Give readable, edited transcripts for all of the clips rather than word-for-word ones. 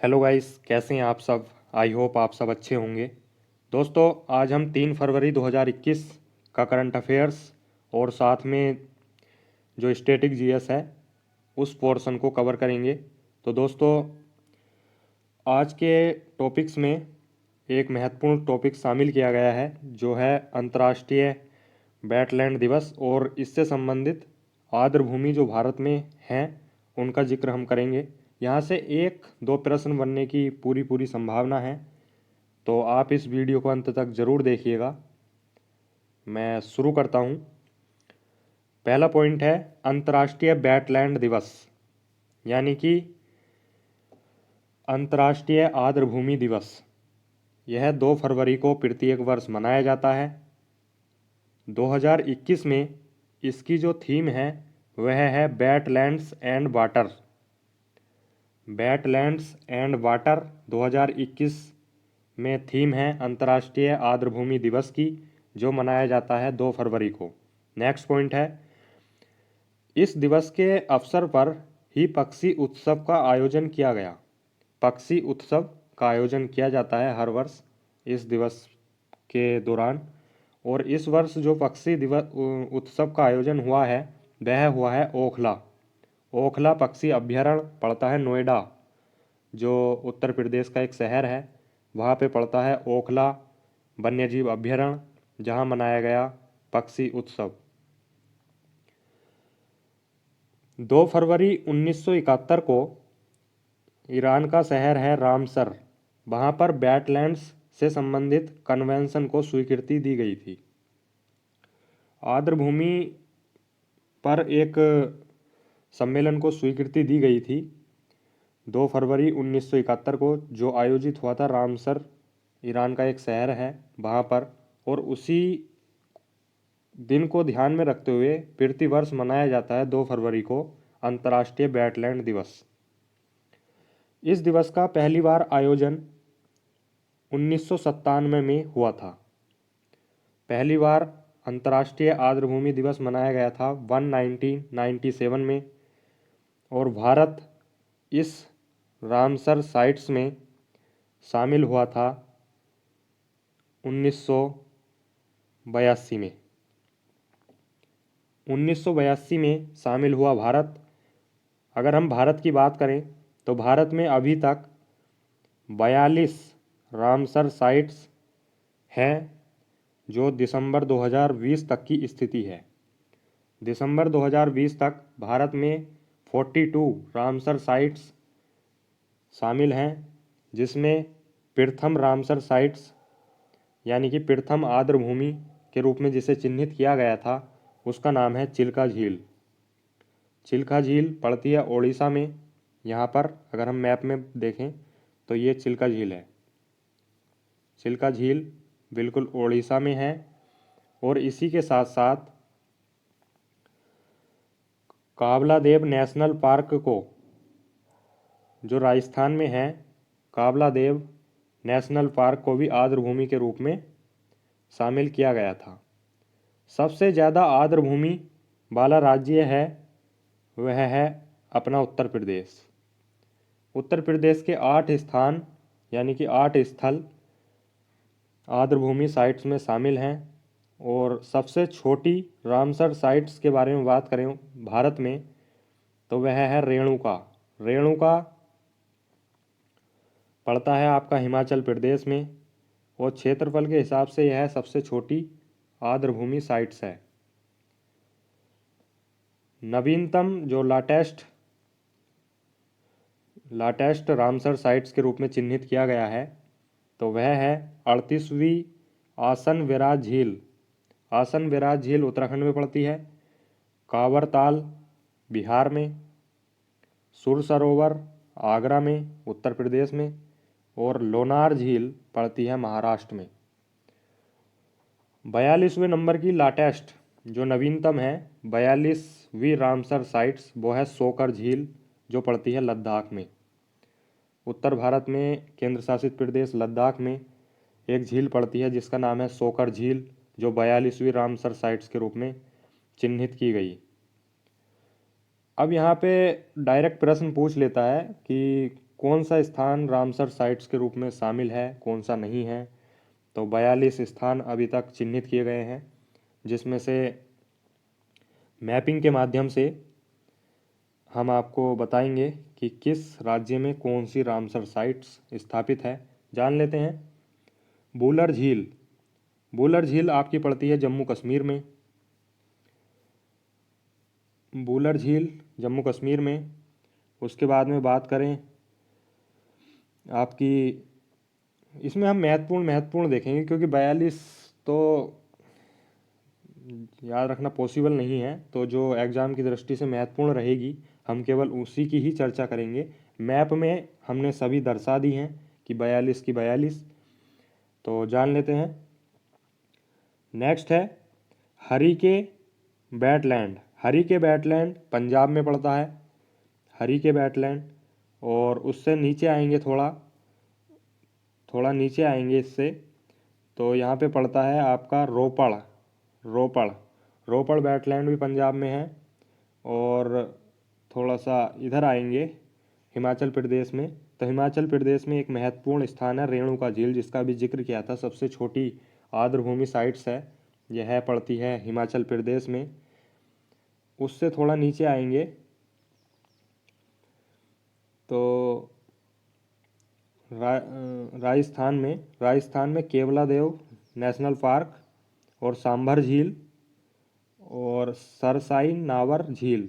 Hello guys, कैसे हैं आप सब। आई होप आप सब अच्छे होंगे। दोस्तों, आज हम 3 फरवरी 2021 का करंट अफेयर्स और साथ में जो स्टैटिक जीएस है उस पोर्शन को कवर करेंगे। तो दोस्तों, आज के टॉपिक्स में एक महत्वपूर्ण टॉपिक शामिल किया गया है जो है अंतर्राष्ट्रीय वेटलैंड दिवस, और इससे संबंधित आर्द्रभूमि जो भारत में हैं उनका जिक्र हम करेंगे। यहाँ से एक दो प्रश्न बनने की पूरी पूरी संभावना है, तो आप इस वीडियो को अंत तक ज़रूर देखिएगा। मैं शुरू करता हूँ। पहला पॉइंट है अंतर्राष्ट्रीय वेटलैंड दिवस, यानी कि अंतर्राष्ट्रीय आर्द्रभूमि दिवस। यह 2 फरवरी को प्रत्येक वर्ष मनाया जाता है। 2021 में इसकी जो थीम है वह है wetlands and water. Wetlands and water 2021 में थीम है अंतर्राष्ट्रीय आर्द्रभूमि दिवस की, जो मनाया जाता है 2 फरवरी को। नेक्स्ट पॉइंट है इस दिवस के अवसर पर ही पक्षी उत्सव का आयोजन किया गया। पक्षी उत्सव का आयोजन किया जाता है हर वर्ष इस दिवस के दौरान, और इस वर्ष जो पक्षी दिवस उत्सव का आयोजन हुआ है वह हुआ है ओखला। ओखला पक्षी अभ्यारण्य पड़ता है नोएडा, जो उत्तर प्रदेश का एक शहर है, वहाँ पे पड़ता है ओखला वन्यजीव अभ्यारण्य, जहाँ मनाया गया पक्षी उत्सव। 2 फरवरी 1971 को ईरान का शहर है रामसर, वहाँ पर वेटलैंड्स से संबंधित कन्वेंशन को स्वीकृति दी गई थी। आर्द्रभूमि पर एक सम्मेलन को स्वीकृति दी गई थी 2 फरवरी 1971 को, जो आयोजित हुआ था रामसर, ईरान का एक शहर है वहाँ पर, और उसी दिन को ध्यान में रखते हुए प्रतिवर्ष मनाया जाता है 2 फरवरी को अंतर्राष्ट्रीय वेटलैंड दिवस। इस दिवस का पहली बार आयोजन 1997 में हुआ था। पहली बार अंतर्राष्ट्रीय आर्द्रभूमि दिवस मनाया गया था 1997 में, और भारत इस रामसर साइट्स में शामिल हुआ था 1982 में। 1982 में शामिल हुआ भारत। अगर हम भारत की बात करें तो भारत में अभी तक 42 रामसर साइट्स हैं, जो दिसंबर 2020 तक की स्थिति है। दिसंबर 2020 तक भारत में 42 रामसर साइट्स शामिल हैं, जिसमें प्रथम रामसर साइट्स यानी कि प्रथम आर्द्रभूमि के रूप में जिसे चिन्हित किया गया था उसका नाम है चिल्का झील। चिल्का झील पड़ती है ओडिशा में। यहाँ पर अगर हम मैप में देखें तो ये चिल्का झील है। चिल्का झील बिल्कुल ओडिशा में है, और इसी के साथ साथ काबला देव नेशनल पार्क को, जो राजस्थान में है, काबला देव नेशनल पार्क को भी आर्द्रभूमि के रूप में शामिल किया गया था। सबसे ज़्यादा आर्द्रभूमि वाला राज्य है वह है अपना उत्तर प्रदेश। उत्तर प्रदेश के 8 स्थान यानी कि 8 स्थल आर्द्रभूमि साइट्स में शामिल हैं, और सबसे छोटी रामसर साइट्स के बारे में बात करें भारत में तो वह है रेणुका। रेणुका पड़ता है आपका हिमाचल प्रदेश में, और क्षेत्रफल के हिसाब से यह सबसे छोटी आर्द्रभूमि साइट्स है। नवीनतम जो लाटेस्ट रामसर साइट्स के रूप में चिन्हित किया गया है तो वह है 38वीं आसन विराज झील। आसन विराज झील उत्तराखंड में पड़ती है, कांवरताल बिहार में, सुर सरोवर आगरा में उत्तर प्रदेश में, और लोनार झील पड़ती है महाराष्ट्र में। 42वें नंबर की लाटेस्ट जो नवीनतम है 42वीं रामसर साइट्स वो है सोकर झील, जो पड़ती है लद्दाख में। उत्तर भारत में केंद्र शासित प्रदेश लद्दाख में एक झील पड़ती है जिसका नाम है सोकर झील, जो 42वीं रामसर साइट्स के रूप में चिन्हित की गई। अब यहाँ पे डायरेक्ट प्रश्न पूछ लेता है कि कौन सा स्थान रामसर साइट्स के रूप में शामिल है, कौन सा नहीं है? तो 42 स्थान अभी तक चिन्हित किए गए हैं, जिसमें से मैपिंग के माध्यम से हम आपको बताएंगे कि किस राज्य में कौन सी रामसर साइट्स स्थापित है। जान लेते हैं। वुलर झील, वुलर झील आपकी पड़ती है जम्मू कश्मीर में। वुलर झील जम्मू कश्मीर में। उसके बाद में बात करें आपकी, इसमें हम महत्वपूर्ण देखेंगे, क्योंकि 42 तो याद रखना पॉसिबल नहीं है, तो जो एग्ज़ाम की दृष्टि से महत्वपूर्ण रहेगी हम केवल उसी की ही चर्चा करेंगे। मैप में हमने सभी दर्शा दी हैं कि 42 की 42। तो जान लेते हैं। नेक्स्ट है हरीके वेटलैंड। हरीके वेटलैंड पंजाब में पड़ता है, हरीके वेटलैंड। और उससे नीचे आएंगे, थोड़ा नीचे आएंगे इससे, तो यहाँ पे पड़ता है आपका रोपड़। रोपड़ रोपड़ वेटलैंड भी पंजाब में है। और थोड़ा सा इधर आएंगे हिमाचल प्रदेश में, तो हिमाचल प्रदेश में एक महत्वपूर्ण स्थान है रेणुका झील, जिसका भी जिक्र किया था। सबसे छोटी आर्द्रभूमि साइट्स है, यह पड़ती है हिमाचल प्रदेश में। उससे थोड़ा नीचे आएंगे तो राजस्थान में केवलादेव नेशनल पार्क और सांभर झील और सरसाई नावर झील।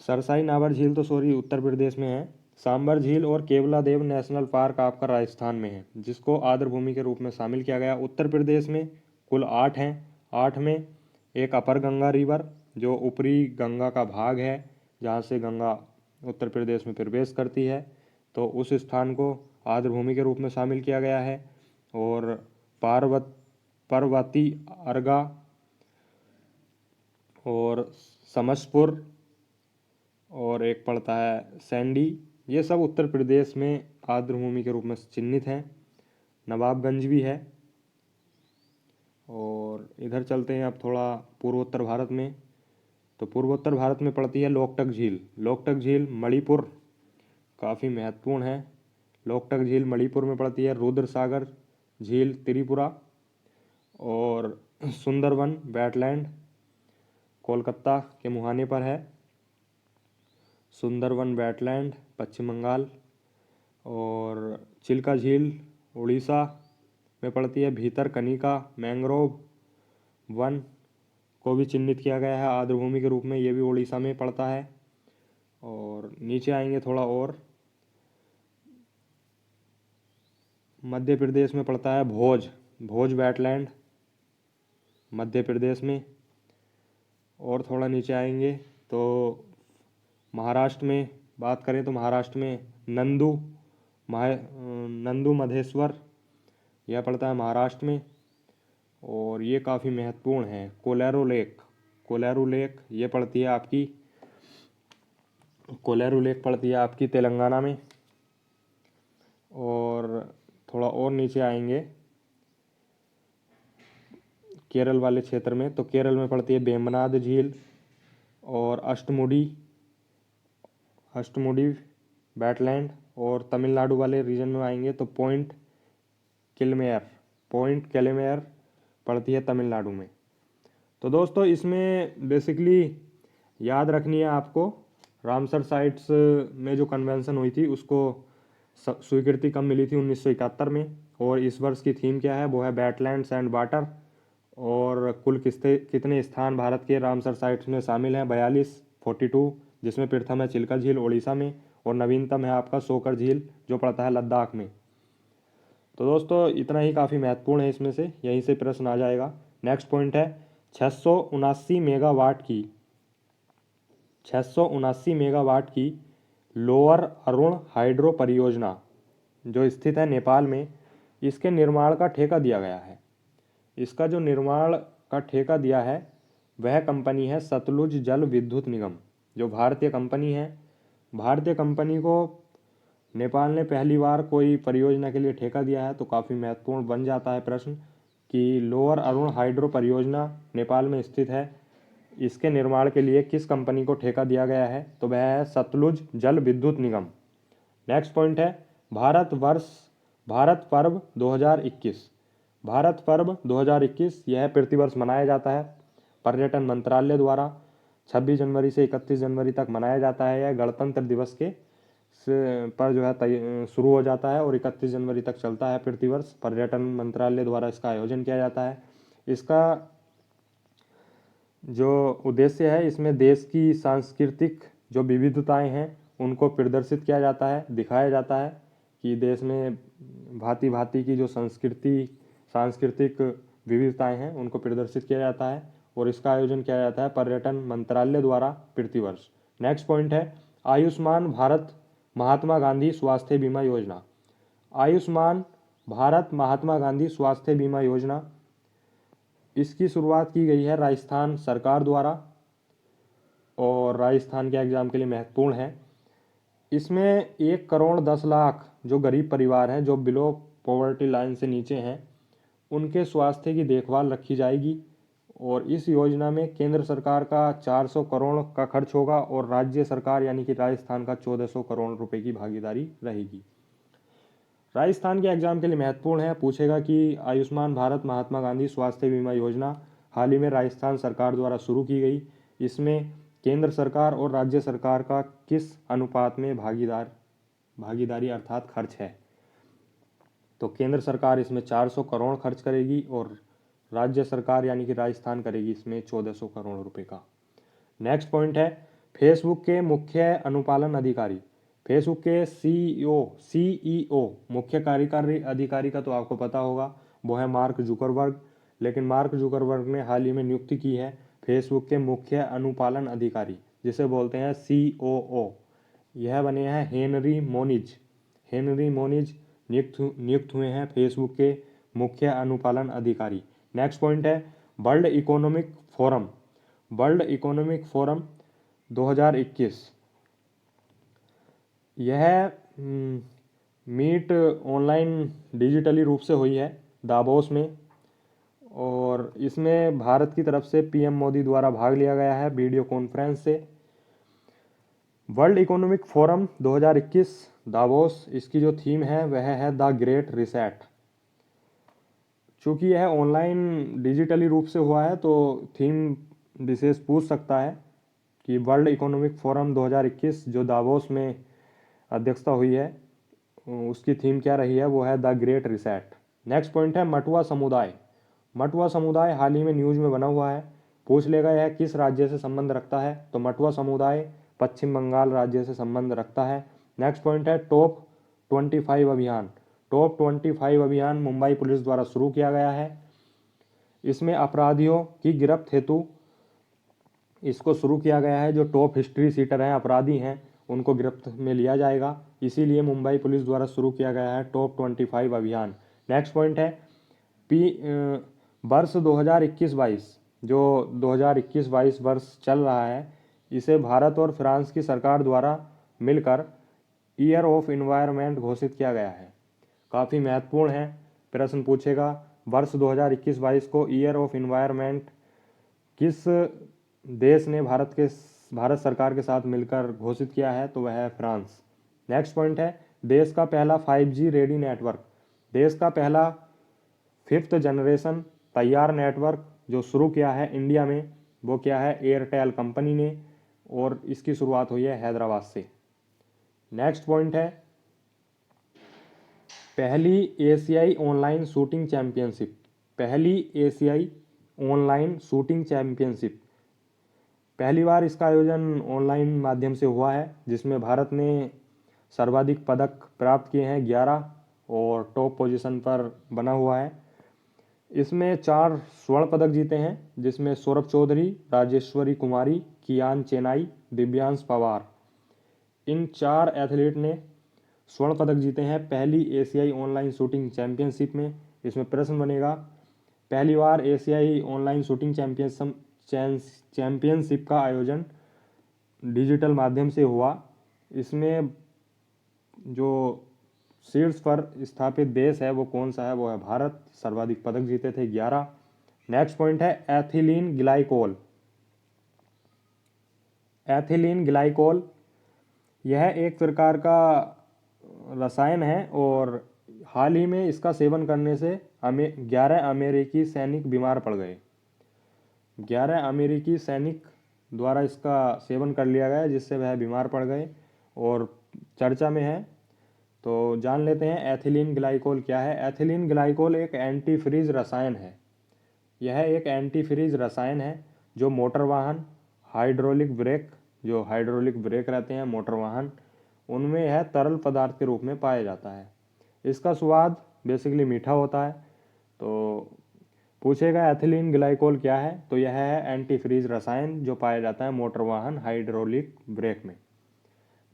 सरसाई नावर झील तो उत्तर प्रदेश में है। सांभर झील और केवलादेव नेशनल पार्क आपका राजस्थान में है, जिसको आर्द्रभूमि के रूप में शामिल किया गया। उत्तर प्रदेश में कुल 8 हैं। 8 में एक अपर गंगा रिवर, जो ऊपरी गंगा का भाग है, जहाँ से गंगा उत्तर प्रदेश में प्रवेश करती है, तो उस स्थान को आर्द्रभूमि के रूप में शामिल किया गया है। और पार्वती अर्गा और समसपुर और एक पड़ता है सैंडी, ये सब उत्तर प्रदेश में आर्द्रभूमि के रूप में चिन्हित हैं। नवाबगंज भी है। और इधर चलते हैं अब थोड़ा पूर्वोत्तर भारत में, तो पूर्वोत्तर भारत में पड़ती है लोकटक झील। लोकटक झील मणिपुर, काफ़ी महत्वपूर्ण है। लोकटक झील मणिपुर में पड़ती है। रुद्र सागर झील त्रिपुरा। और सुंदरवन वेटलैंड कोलकाता के मुहाने पर है, सुंदरवन वेटलैंड पश्चिम बंगाल। और चिल्का झील उड़ीसा में पड़ती है। भीतरकनिका मैंग्रोव वन को भी चिन्हित किया गया है आर्द्रभूमि के रूप में, ये भी उड़ीसा में पड़ता है। और नीचे आएंगे थोड़ा और, मध्य प्रदेश में पड़ता है भोज वेटलैंड मध्य प्रदेश में। और थोड़ा नीचे आएंगे तो महाराष्ट्र में बात करें तो महाराष्ट्र में नंदू मधेश्वर, यह पड़ता है महाराष्ट्र में। और ये काफ़ी महत्वपूर्ण है। कोलेरू लेक ये पड़ती है आपकी, कोलेरू लेक पड़ती है आपकी तेलंगाना में। और थोड़ा और नीचे आएंगे केरल वाले क्षेत्र में, तो केरल में पड़ती है वेम्बनाड झील और अष्टमुडी वेटलैंड। और तमिलनाडु वाले रीजन में आएंगे तो पॉइंट कैलमेयर पड़ती है तमिलनाडु में। तो दोस्तों इसमें बेसिकली याद रखनी है आपको, रामसर साइट्स में जो कन्वेंशन हुई थी उसको स्वीकृति कब मिली थी? 1971 में। और इस वर्ष की थीम क्या है? वो है वेटलैंड्स एंड वाटर। और कुल कितने स्थान भारत के रामसर साइट्स में शामिल हैं? 42, जिसमें प्रथम है चिल्का झील उड़ीसा में, और नवीनतम है आपका शोकर झील जो पड़ता है लद्दाख में। तो दोस्तों इतना ही काफ़ी महत्वपूर्ण है, इसमें से यहीं से प्रश्न आ जाएगा। नेक्स्ट पॉइंट है 679 मेगावाट की लोअर अरुण हाइड्रो परियोजना जो स्थित है नेपाल में, इसके निर्माण का ठेका दिया गया है। इसका जो निर्माण का ठेका दिया है वह कंपनी है सतलुज जल विद्युत निगम, जो भारतीय कंपनी है। भारतीय कंपनी को नेपाल ने पहली बार कोई परियोजना के लिए ठेका दिया है, तो काफ़ी महत्वपूर्ण बन जाता है प्रश्न कि लोअर अरुण हाइड्रो परियोजना नेपाल में स्थित है, इसके निर्माण के लिए किस कंपनी को ठेका दिया गया है, तो वह है सतलुज जल विद्युत निगम। नेक्स्ट पॉइंट है भारत पर्व 2021। भारत पर्व 2021 यह प्रतिवर्ष मनाया जाता है पर्यटन मंत्रालय द्वारा। 26 जनवरी से 31 जनवरी तक मनाया जाता है। यह गणतंत्र दिवस के पर जो है शुरू हो जाता है और 31 जनवरी तक चलता है प्रतिवर्ष। पर्यटन मंत्रालय द्वारा इसका आयोजन किया जाता है। इसका जो उद्देश्य है, इसमें देश की सांस्कृतिक जो विविधताएं हैं उनको प्रदर्शित किया जाता है, दिखाया जाता है कि देश में भांति भांति की जो सांस्कृतिक विविधताएं हैं उनको प्रदर्शित किया जाता है और इसका आयोजन किया जाता है पर्यटन मंत्रालय द्वारा प्रतिवर्ष। नेक्स्ट पॉइंट है आयुष्मान भारत महात्मा गांधी स्वास्थ्य बीमा योजना। आयुष्मान भारत महात्मा गांधी स्वास्थ्य बीमा योजना, इसकी शुरुआत की गई है राजस्थान सरकार द्वारा और राजस्थान के एग्जाम के लिए महत्वपूर्ण है। इसमें 1,10,00,000 जो गरीब परिवार हैं, जो बिलो पॉवर्टी लाइन से नीचे हैं, उनके स्वास्थ्य की देखभाल रखी जाएगी और इस योजना में केंद्र सरकार का 400 करोड़ का खर्च होगा और राज्य सरकार यानी कि राजस्थान का 1400 करोड़ रुपए की भागीदारी रहेगी। राजस्थान के एग्जाम के लिए महत्वपूर्ण है, पूछेगा कि आयुष्मान भारत महात्मा गांधी स्वास्थ्य बीमा योजना हाल ही में राजस्थान सरकार द्वारा शुरू की गई। इसमें केंद्र सरकार और राज्य सरकार का किस अनुपात में भागीदारी अर्थात खर्च है, तो केंद्र सरकार इसमें 400 करोड़ खर्च करेगी और राज्य सरकार यानी कि राजस्थान करेगी इसमें 1400 करोड़ रुपए का। नेक्स्ट पॉइंट है फेसबुक के मुख्य अनुपालन अधिकारी। फेसबुक के सीईओ मुख्य कार्यकारी अधिकारी का तो आपको पता होगा, वो है मार्क जुकरबर्ग। लेकिन मार्क जुकरबर्ग ने हाल ही में नियुक्ति की है फेसबुक के मुख्य अनुपालन अधिकारी, जिसे बोलते हैं COO। यह बने हैं हेनरी मोनिज। हेनरी मोनिज नियुक्त हुए हैं फेसबुक के मुख्य अनुपालन अधिकारी। नेक्स्ट पॉइंट है world economic forum. World economic forum 2021, यह मीट ऑनलाइन डिजिटली रूप से हुई है दावोस में और इसमें भारत की तरफ से PM मोदी द्वारा भाग लिया गया है वीडियो कॉन्फ्रेंस से। वर्ल्ड इकोनॉमिक फोरम 2021 दावोस, इसकी जो थीम है वह है द ग्रेट रिसेट। चूँकि यह ऑनलाइन डिजिटली रूप से हुआ है तो थीम विशेष पूछ सकता है कि वर्ल्ड इकोनॉमिक फोरम 2021 जो दावोस में अध्यक्षता हुई है उसकी थीम क्या रही है, वो है the great reset. Next point है मटुआ समुदाय। मटुआ समुदाय हाल ही में न्यूज़ में बना हुआ है, पूछ लेगा यह किस राज्य से संबंध रखता है, तो मटुआ समुदाय पश्चिम बंगाल राज्य से संबंध रखता है। नेक्स्ट पॉइंट है टॉप 25 अभियान। टॉप 25 अभियान मुंबई पुलिस द्वारा शुरू किया गया है। इसमें अपराधियों की गिरफ्त हेतु इसको शुरू किया गया है। जो टॉप हिस्ट्री सीटर हैं, अपराधी हैं, उनको गिरफ्त में लिया जाएगा, इसीलिए मुंबई पुलिस द्वारा शुरू किया गया है टॉप 25 अभियान। नेक्स्ट पॉइंट है वर्ष 2021-22, जो 2021-22 वर्ष चल रहा है, इसे भारत और फ्रांस की सरकार द्वारा मिलकर ईयर ऑफ एनवायरनमेंट घोषित किया गया है। काफ़ी महत्वपूर्ण है, प्रश्न पूछेगा वर्ष 2021-22 को ईयर ऑफ एनवायरनमेंट किस देश ने भारत सरकार के साथ मिलकर घोषित किया है, तो वह है फ्रांस। नेक्स्ट पॉइंट है देश का पहला 5G रेडी नेटवर्क। देश का पहला 5th जनरेशन तैयार नेटवर्क जो शुरू किया है इंडिया में, वो क्या है, एयरटेल कंपनी ने, और इसकी शुरुआत हुई है हैदराबाद से। नेक्स्ट पॉइंट है पहली एशियाई ऑनलाइन शूटिंग चैंपियनशिप। पहली एशियाई ऑनलाइन शूटिंग चैंपियनशिप, पहली बार इसका आयोजन ऑनलाइन माध्यम से हुआ है, जिसमें भारत ने सर्वाधिक पदक प्राप्त किए हैं 11 और टॉप पोजीशन पर बना हुआ है। इसमें 4 स्वर्ण पदक जीते हैं, जिसमें सौरभ चौधरी, राजेश्वरी कुमारी, कियान चेनाई, दिव्यांश पवार, इन 4 एथलीट ने स्वर्ण पदक जीते हैं पहली एशियाई ऑनलाइन शूटिंग चैंपियनशिप में। इसमें प्रश्न बनेगा पहली बार एशियाई ऑनलाइन शूटिंग चैंपियनशिप का आयोजन डिजिटल माध्यम से हुआ, इसमें जो शीर्ष पर स्थापित देश है वो कौन सा है, वो है भारत। सर्वाधिक पदक जीते थे 11। नेक्स्ट पॉइंट है एथिलीन ग्लाइकोल। एथिलीन ग्लाइकोल, यह एक प्रकार का रसायन है और हाल ही में इसका सेवन करने से 11 अमेरिकी सैनिक बीमार पड़ गए। 11 अमेरिकी सैनिक द्वारा इसका सेवन कर लिया गया जिससे वह बीमार पड़ गए और चर्चा में है। तो जान लेते हैं एथिलीन ग्लाइकोल क्या है। एथिलीन ग्लाइकोल एक एंटी फ्रीज रसायन है। यह एक एंटी फ्रीज रसायन है जो मोटर वाहन, हाइड्रोलिक ब्रेक, जो हाइड्रोलिक ब्रेक रहते हैं मोटर वाहन, उनमें यह तरल पदार्थ के रूप में पाया जाता है। इसका स्वाद बेसिकली मीठा होता है। तो पूछेगा एथिलीन ग्लाइकोल क्या है, तो यह है एंटी फ्रीज रसायन जो पाया जाता है मोटर वाहन हाइड्रोलिक ब्रेक में।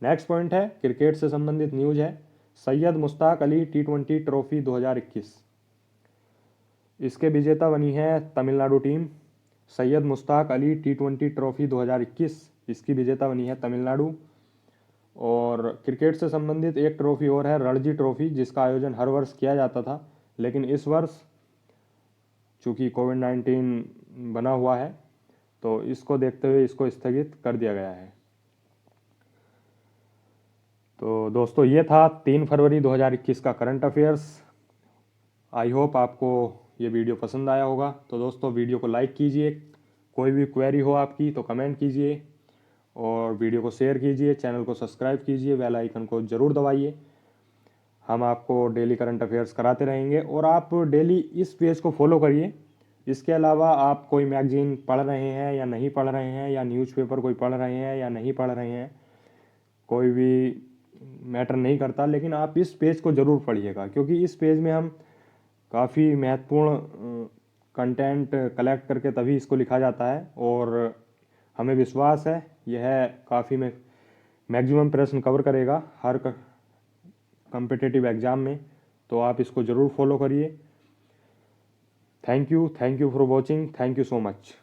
नेक्स्ट पॉइंट है क्रिकेट से संबंधित न्यूज है। सैयद मुश्ताक अली T20 ट्रॉफी 2021, इसके विजेता बनी है Tamil Nadu team. Syed Mushtaq Ali T20 trophy 2021, इसकी विजेता बनी है तमिलनाडु। और क्रिकेट से संबंधित एक ट्रॉफी और है रणजी ट्रॉफी, जिसका आयोजन हर वर्ष किया जाता था, लेकिन इस वर्ष चूँकि कोविड-19 बना हुआ है तो इसको देखते हुए इसको स्थगित कर दिया गया है। तो दोस्तों ये था 3 फरवरी 2021 का करंट अफेयर्स। आई होप आपको ये वीडियो पसंद आया होगा। तो दोस्तों वीडियो को लाइक कीजिए, कोई भी क्वेरी हो आपकी तो कमेंट कीजिए और वीडियो को शेयर कीजिए, चैनल को सब्सक्राइब कीजिए, बेल आइकन को ज़रूर दबाइए। हम आपको डेली करंट अफेयर्स कराते रहेंगे और आप डेली इस पेज को फॉलो करिए। इसके अलावा आप कोई मैगजीन पढ़ रहे हैं या नहीं पढ़ रहे हैं, या न्यूज़पेपर कोई पढ़ रहे हैं या नहीं पढ़ रहे हैं, कोई भी मैटर नहीं करता, लेकिन आप इस पेज को ज़रूर पढ़िएगा, क्योंकि इस पेज में हम काफ़ी महत्वपूर्ण कंटेंट कलेक्ट करके तभी इसको लिखा जाता है और हमें विश्वास है यह काफ़ी मैक्सिमम प्रश्न कवर करेगा हर कॉम्पिटिटिव एग्ज़ाम में। तो आप इसको ज़रूर फॉलो करिए। Thank you for watching. Thank you so much.